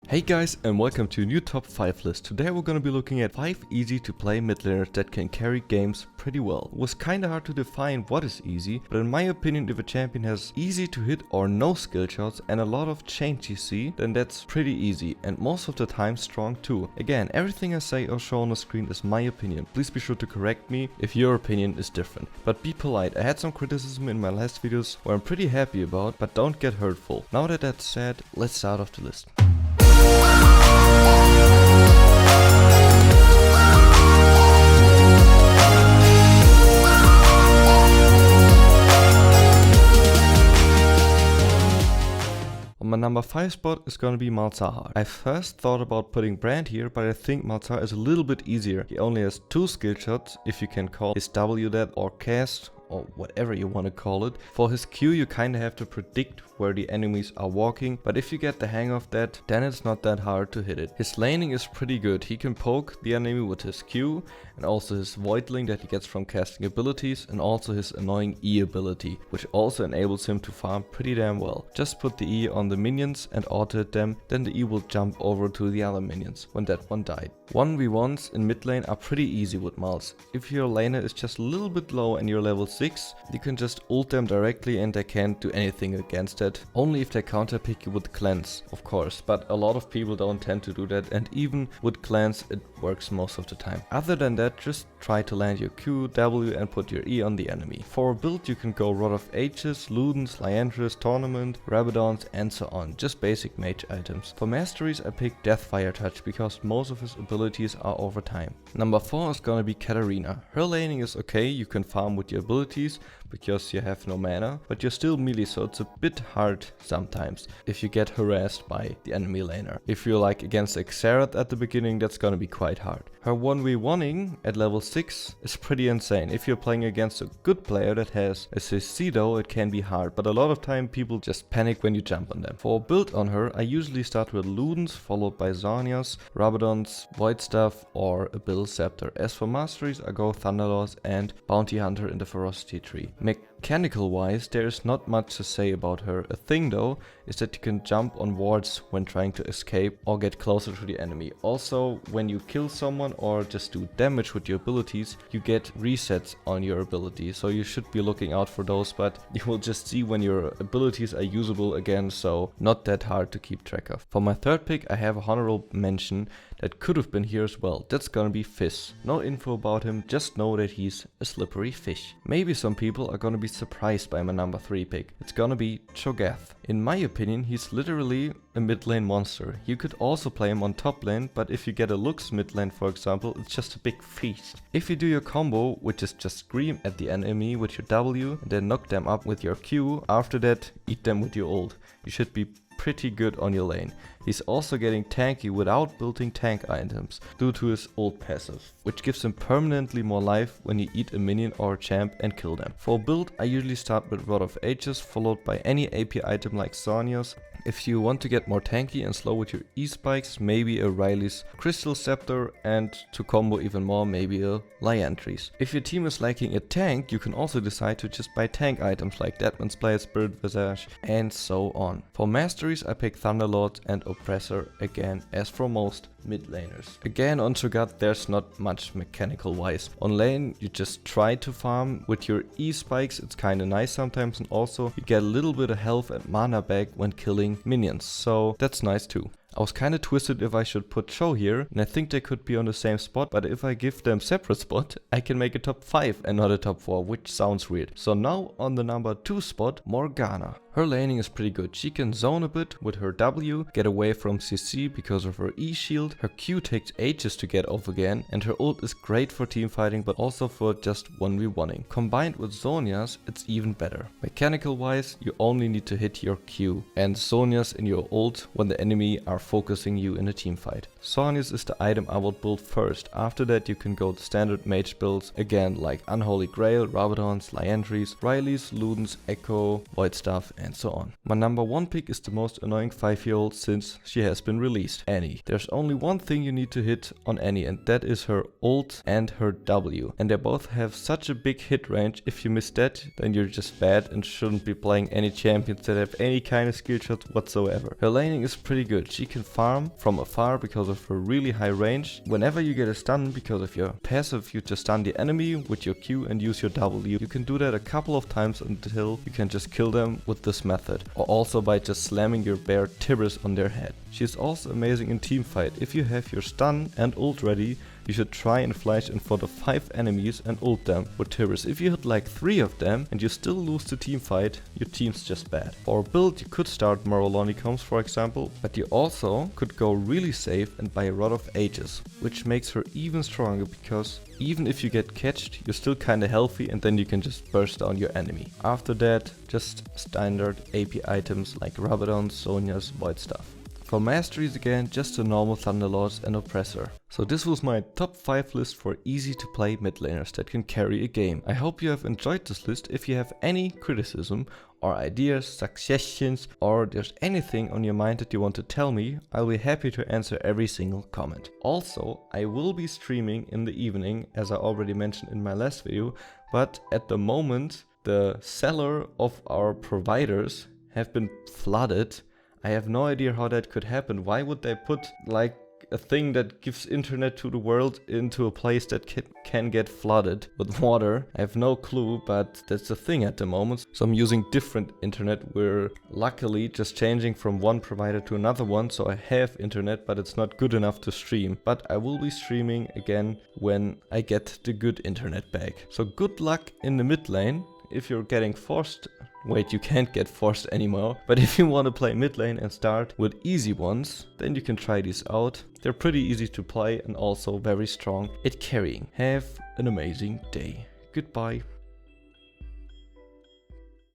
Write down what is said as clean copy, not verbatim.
Hey guys, and welcome to a new top 5 list. Today we're gonna be looking at 5 easy to play mid laners that can carry games pretty well. It was kinda hard to define what is easy, but in my opinion if a champion has easy to hit or no skill shots and a lot of chain GC, then that's pretty easy and most of the time strong too. Again, everything I say or show on the screen is my opinion. Please be sure to correct me if your opinion is different. But be polite, I had some criticism in my last videos where I'm pretty happy about, but don't get hurtful. Now that that's said, let's start off the list. On my number 5 spot is gonna be Marta. I first thought about putting Brand here, but I think Marta is a little bit easier. He only has 2 skill shots, if you can call his W that, or cast, or whatever you want to call it. For his Q you kinda have to predict where the enemies are walking, but if you get the hang of that, then it's not that hard to hit it. His laning is pretty good. He can poke the enemy with his Q, and also his voidling that he gets from casting abilities, and also his annoying E ability, which also enables him to farm pretty damn well. Just put the E on the minions and auto hit them, then the E will jump over to the other minions when that one died. 1v1s in mid lane are pretty easy with Mals. If your laner is just a little bit low and you're level 6, you can just ult them directly and they can't do anything against that. Only if they counter pick you with cleanse, of course, but a lot of people don't tend to do that, and even with cleanse it works most of the time. Other than that, just try to land your Q, W and put your E on the enemy. For a build you can go Rod of Ages, Ludens, Liandris, Tournament, Rabadons and so on, just basic mage items. For masteries I picked Deathfire Touch because most of his abilities are over time. Number 4 is gonna be Katarina. Her laning is okay, you can farm with your abilities because you have no mana, but you're still melee, so it's a bit hard sometimes if you get harassed by the enemy laner. If you're like against Xerath at the beginning, that's gonna be quite hard. Her 1v1ing at level 6 is pretty insane. If you're playing against a good player that has a CC though, it can be hard, but a lot of time people just panic when you jump on them. For a build on her, I usually start with Ludens, followed by Zhonya's, Rabadons, Void Staff or a Bill Scepter. As for masteries, I go Thunderlords and Bounty Hunter in the Ferocity tree. Mechanical wise, there is not much to say about her. A thing though is that you can jump on wards when trying to escape or get closer to the enemy. Also, when you kill someone or just do damage with your abilities, you get resets on your ability, so you should be looking out for those, but you will just see when your abilities are usable again, so not that hard to keep track of. For my third pick I have a honorable mention that could have been here as well. That's gonna be Fizz. No info about him, just know that he's a slippery fish. Maybe some people are gonna be surprised by my number 3 pick. It's gonna be Chogath. In my opinion, he's literally a mid lane monster. You could also play him on top lane, but if you get a Lux mid lane for example, it's just a big feast. If you do your combo, which is just scream at the enemy with your W and then knock them up with your Q, after that eat them with your ult, you should be pretty good on your lane. He's also getting tanky without building tank items due to his ult passive, which gives him permanently more life when you eat a minion or a champ and kill them. For a build I usually start with Rod of Ages followed by any AP item like Zhonya's. If you want to get more tanky and slow with your E-spikes, maybe a Riley's Crystal Scepter, and to combo even more, maybe a Liandris. If your team is lacking a tank, you can also decide to just buy tank items like Deadman's Blade, Spirit Visage, and so on. For masteries I pick Thunderlord and Oppressor again, as for most mid laners. Again on Chogath there's not much mechanical wise. On lane you just try to farm with your E-spikes, it's kinda nice sometimes, and also you get a little bit of health and mana back when killing minions, so that's nice too. I was kinda twisted if I should put Cho here, and I think they could be on the same spot, but if I give them separate spot, I can make a top 5 and not a top 4, which sounds weird. So now on the number 2 spot, Morgana. Her laning is pretty good. She can zone a bit with her W, get away from CC because of her E shield, her Q takes ages to get off again, and her ult is great for teamfighting but also for just 1v1ing. Combined with Zhonya's, it's even better. Mechanical wise, you only need to hit your Q and Zhonya's in your ult when the enemy are focusing you in a team fight. Zhonya's is the item I would build first. After that you can go to standard mage builds again like Unholy Grail, Rabadons, Liandris, Riley's, Ludens, Echo, Void Staff and so on. My number 1 pick is the most annoying 5-year-old since she has been released, Annie. There's only one thing you need to hit on Annie, and that is her ult and her W. And they both have such a big hit range. If you miss that, then you're just bad and shouldn't be playing any champions that have any kind of skill shot whatsoever. Her laning is pretty good. She can farm from afar because of her really high range. Whenever you get a stun because of your passive, you just stun the enemy with your Q and use your W. You can do that a couple of times until you can just kill them with this method, or also by just slamming your bear Tibris on their head. She's also amazing in teamfight. If you have your stun and ult ready, you should try and flash in front of 5 enemies and ult them with Tibris. If you hit like 3 of them and you still lose the team fight, your team's just bad. For a build, you could start Morolonicoms, for example, but you also could go really safe and buy a Rod of Ages, which makes her even stronger because even if you get catched, you're still kinda healthy and then you can just burst down your enemy. After that, just standard AP items like Rabadons, Sonias, Void stuff. For masteries again, just the normal Thunderlords and Oppressor. So this was my top 5 list for easy to play mid laners that can carry a game. I hope you have enjoyed this list. If you have any criticism or ideas, suggestions, or there's anything on your mind that you want to tell me, I'll be happy to answer every single comment. Also, I will be streaming in the evening, as I already mentioned in my last video, but at the moment the seller of our providers have been flooded. I have no idea how that could happen. Why would they put like a thing that gives internet to the world into a place that can get flooded with water? I have no clue, but that's the thing at the moment. So I'm using different internet. We're luckily just changing from one provider to another one, so I have internet, but it's not good enough to stream. But I will be streaming again when I get the good internet back. So good luck in the mid lane. If you're getting forced, wait, you can't get forced anymore, but if you want to play mid lane and start with easy ones, then you can try these out. They're pretty easy to play and also very strong at carrying. Have an amazing day. Goodbye.